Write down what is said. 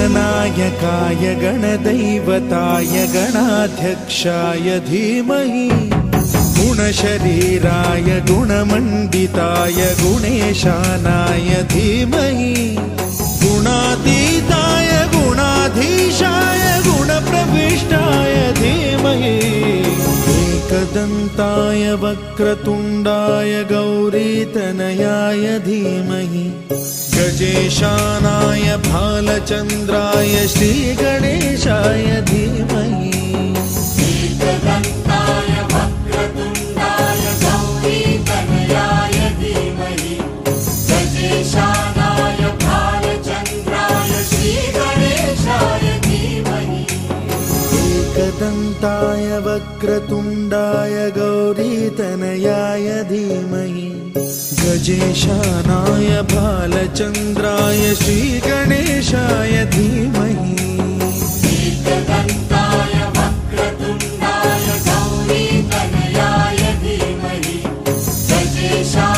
गणनायकाय गणदैवताय गणाध्यक्षाय धीमहि गुणशरीराय गुणमण्डिताय गुणेशानाय धीमहि गुणातीताय गुणाधीशाय गुणप्रविष्टाय धीमहि एकदन्ताय वक्रतुण्डाय गौरीतनयाय धीमहि गजेशानाय भालचन्द्राय श्रीगणेशाय धीमहि एकदन्ताय वक्रतुण्डाय गौरीतनयाय धीमहि गजेशानाय भालचन्द्राय श्रीगणेशाय धीमहि एकदन्ताय वक्रतुण्डाय गौरीतनयाय धीमहि गजेशानाय भालचन्द्राय श्रीगणेशाय धीमहि एकदन्ताय वक्रतुण्डाय गौरीतनयाय धीमहि गजेशानाय